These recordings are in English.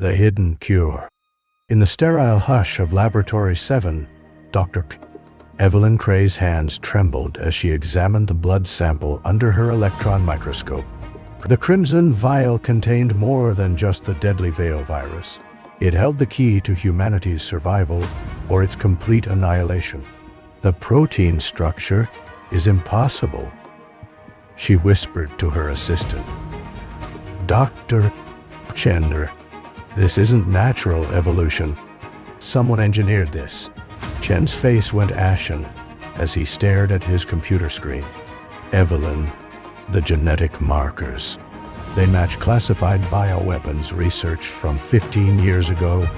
The hidden cure. In the sterile hush of Laboratory 7, Dr. Evelyn Cray's hands trembled as she examined the blood sample under her electron microscope. The crimson vial contained more than just the deadly Veil virus. It held the key to humanity's survival or its complete annihilation. The protein structure is impossible, she whispered to her assistant. Dr. Chandler, this isn't natural evolution. Someone engineered this. Chen's face went ashen as he stared at his computer screen. Evelyn, the genetic markers. They match classified bioweapons research from 15 years ago.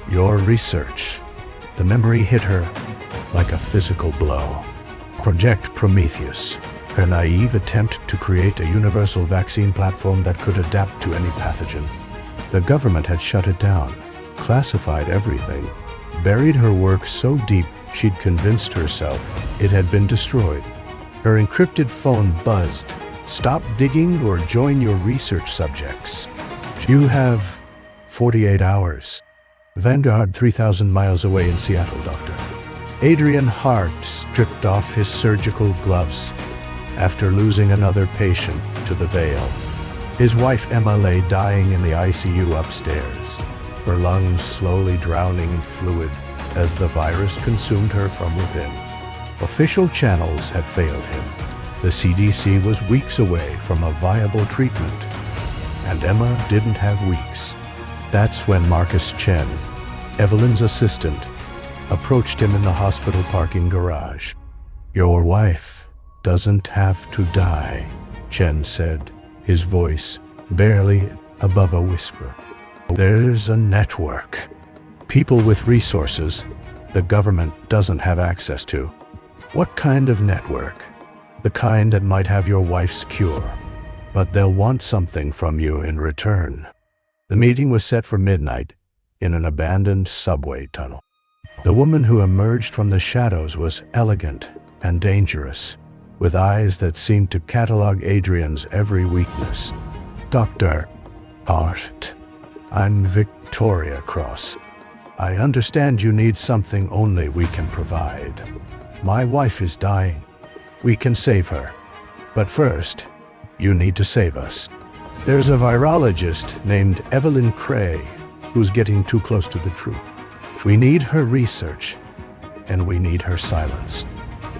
Your research. The memory hit her like a physical blow. Project Prometheus, her naive attempt to create a universal vaccine platform that could adapt to any pathogen. The government had shut it down, classified everything, buried her work so deep she'd convinced herself it had been destroyed. Her encrypted phone buzzed. Stop digging or join your research subjects. You have 48 hours. Vanguard 3,000 miles away in Seattle, Doctor. Adrian Hart stripped off his surgical gloves after losing another patient to the Veil. His wife Emma lay dying in the ICU upstairs, her lungs slowly drowning in fluid as the virus consumed her from within. Official channels had failed him. The CDC was weeks away from a viable treatment, and Emma didn't have weeks. That's when Marcus Chen, Evelyn's assistant, approached him in the hospital parking garage. Your wife doesn't have to die, Chen said, his voice barely above a whisper. There's a network. People with resources the government doesn't have access to. What kind of network? The kind that might have your wife's cure, but they'll want something from you in return. The meeting was set for midnight in an abandoned subway tunnel. The woman who emerged from the shadows was elegant and dangerous, with eyes that seemed to catalog Adrian's every weakness. Dr. Hart, I'm Victoria Cross. I understand you need something only we can provide. My wife is dying. We can save her. But first, you need to save us. There's a virologist named Evelyn Cray who's getting too close to the truth. We need her research, and we need her silence.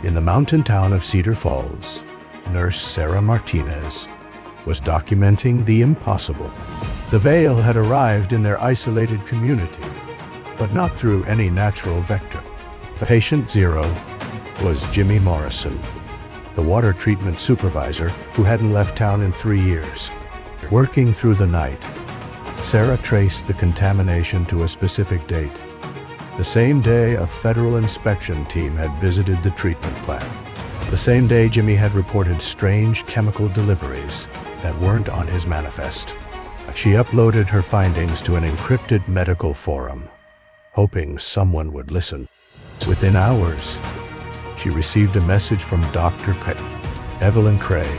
In the mountain town of Cedar Falls, Nurse Sarah Martinez was documenting the impossible. The Veil had arrived in their isolated community, but not through any natural vector. Patient zero was Jimmy Morrison, the water treatment supervisor who hadn't left town in 3 years. Working through the night, Sarah traced the contamination to a specific date. The same day a federal inspection team had visited the treatment plant. The same day Jimmy had reported strange chemical deliveries that weren't on his manifest. She uploaded her findings to an encrypted medical forum, hoping someone would listen. Within hours, she received a message from Dr. Evelyn Cray.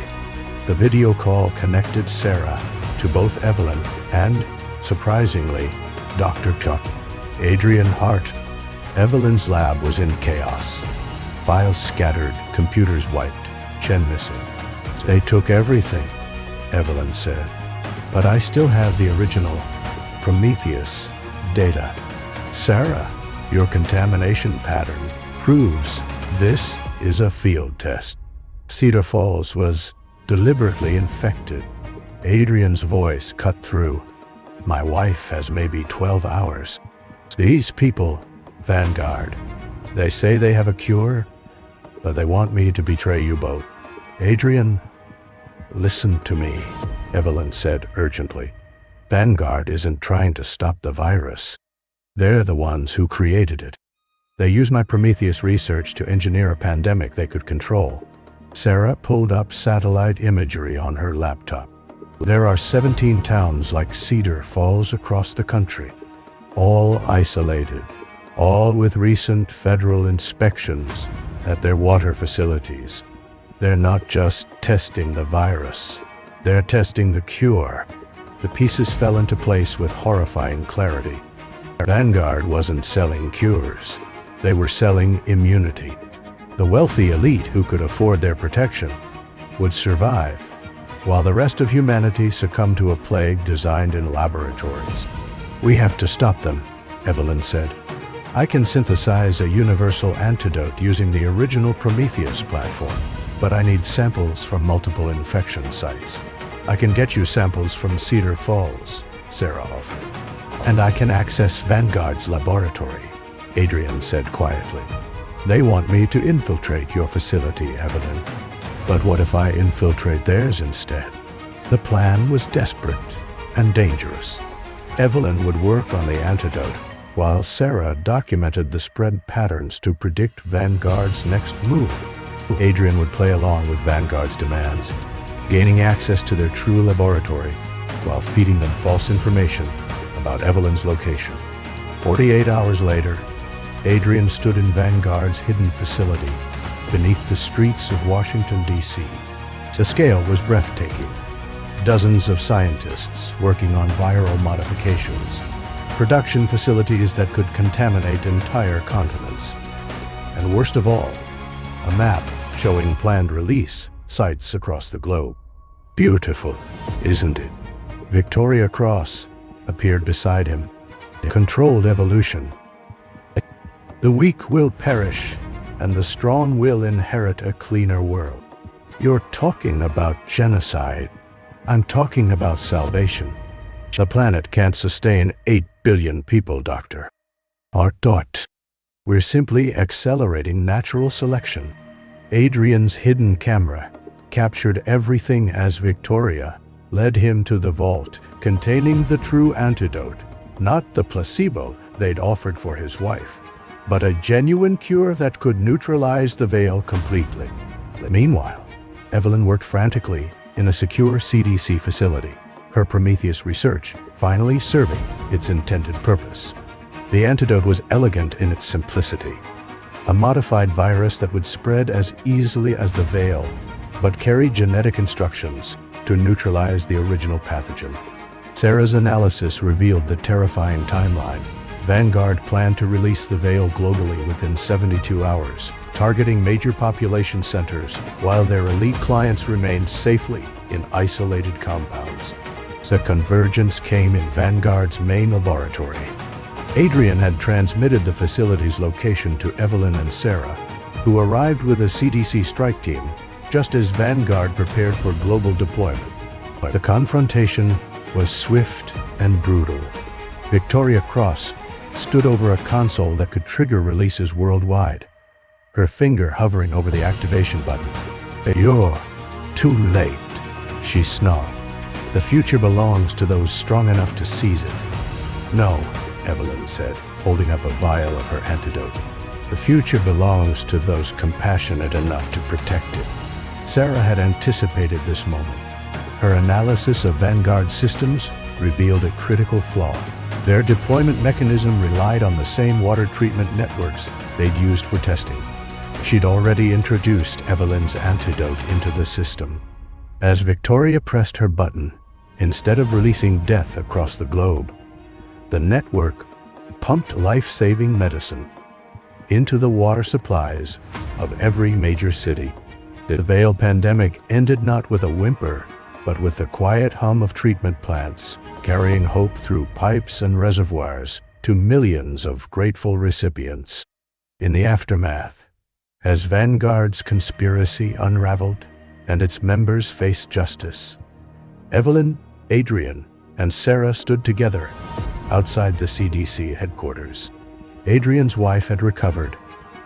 The video call connected Sarah to both Evelyn and, surprisingly, Dr. Chuck. Adrian Hart. Evelyn's lab was in chaos. Files scattered, computers wiped, Chen missing. They took everything, Evelyn said. But I still have the original Prometheus data. Sarah, your contamination pattern proves this is a field test. Cedar Falls was deliberately infected. Adrian's voice cut through. My wife has maybe 12 hours. These people, Vanguard, they say they have a cure, but they want me to betray you both. Adrian, listen to me, Evelyn said urgently. Vanguard isn't trying to stop the virus. They're the ones who created it. They use my Prometheus research to engineer a pandemic they could control. Sarah pulled up satellite imagery on her laptop. There are 17 towns like Cedar Falls across the country, all isolated, all with recent federal inspections at their water facilities. They're not just testing the virus, they're testing the cure. The pieces fell into place with horrifying clarity. Vanguard wasn't selling cures. They were selling immunity. The wealthy elite who could afford their protection would survive, while the rest of humanity succumbed to a plague designed in laboratories. "We have to stop them," Evelyn said. "I can synthesize a universal antidote using the original Prometheus platform, but I need samples from multiple infection sites. I can get you samples from Cedar Falls," Sarah offered. "And I can access Vanguard's laboratory," Adrian said quietly. "They want me to infiltrate your facility, Evelyn. But what if I infiltrate theirs instead?" The plan was desperate and dangerous. Evelyn would work on the antidote, while Sarah documented the spread patterns to predict Vanguard's next move. Adrian would play along with Vanguard's demands, gaining access to their true laboratory, while feeding them false information about Evelyn's location. 48 hours later, Adrian stood in Vanguard's hidden facility, beneath the streets of Washington, D.C. The scale was breathtaking. Dozens of scientists working on viral modifications, production facilities that could contaminate entire continents. And worst of all, a map showing planned release sites across the globe. Beautiful, isn't it? Victoria Cross appeared beside him. Controlled evolution. "The weak will perish, and the strong will inherit a cleaner world." "You're talking about genocide." "I'm talking about salvation. The planet can't sustain 8 billion people, Doctor." "Art. We're simply accelerating natural selection." Adrian's hidden camera captured everything as Victoria led him to the vault containing the true antidote, not the placebo they'd offered for his wife, but a genuine cure that could neutralize the veil completely. Meanwhile, Evelyn worked frantically in a secure CDC facility, her Prometheus research finally serving its intended purpose. The antidote was elegant in its simplicity. A modified virus that would spread as easily as the veil, but carried genetic instructions to neutralize the original pathogen. Sarah's analysis revealed the terrifying timeline. Vanguard planned to release the veil globally within 72 hours, targeting major population centers, while their elite clients remained safely in isolated compounds. The convergence came in Vanguard's main laboratory. Adrian had transmitted the facility's location to Evelyn and Sarah, who arrived with a CDC strike team just as Vanguard prepared for global deployment. But the confrontation was swift and brutal. Victoria Cross stood over a console that could trigger releases worldwide, her finger hovering over the activation button. "You're too late," she snarled. "The future belongs to those strong enough to seize it." "No," Evelyn said, holding up a vial of her antidote. "The future belongs to those compassionate enough to protect it." Sarah had anticipated this moment. Her analysis of Vanguard systems revealed a critical flaw. Their deployment mechanism relied on the same water treatment networks they'd used for testing. She'd already introduced Evelyn's antidote into the system. As Victoria pressed her button, instead of releasing death across the globe, the network pumped life-saving medicine into the water supplies of every major city. The veil pandemic ended not with a whimper, but with the quiet hum of treatment plants, carrying hope through pipes and reservoirs to millions of grateful recipients. In the aftermath, as Vanguard's conspiracy unraveled and its members faced justice, Evelyn, Adrian, and Sarah stood together outside the CDC headquarters. Adrian's wife had recovered,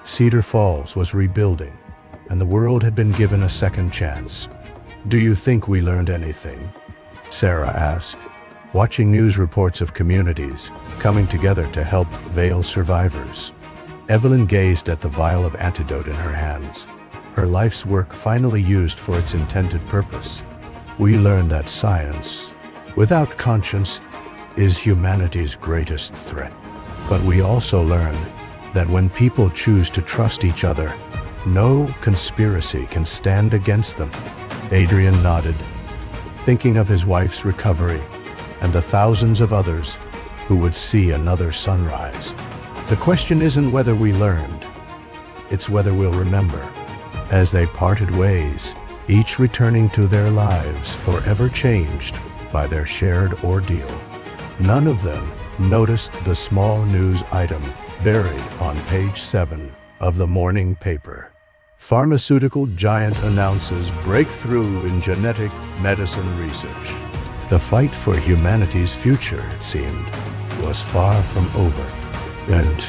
Cedar Falls was rebuilding, and the world had been given a second chance. "Do you think we learned anything?" Sarah asked, watching news reports of communities coming together to help veil survivors. Evelyn gazed at the vial of antidote in her hands, her life's work finally used for its intended purpose. "We learned that science, without conscience, is humanity's greatest threat. But we also learned that when people choose to trust each other, no conspiracy can stand against them." Adrian nodded, thinking of his wife's recovery and the thousands of others who would see another sunrise. The question isn't whether we learned, it's whether we'll remember. As they parted ways, each returning to their lives forever changed by their shared ordeal, none of them noticed the small news item buried on page 7 of the morning paper. Pharmaceutical giant announces breakthrough in genetic medicine research. The fight for humanity's future, it seemed, was far from over. And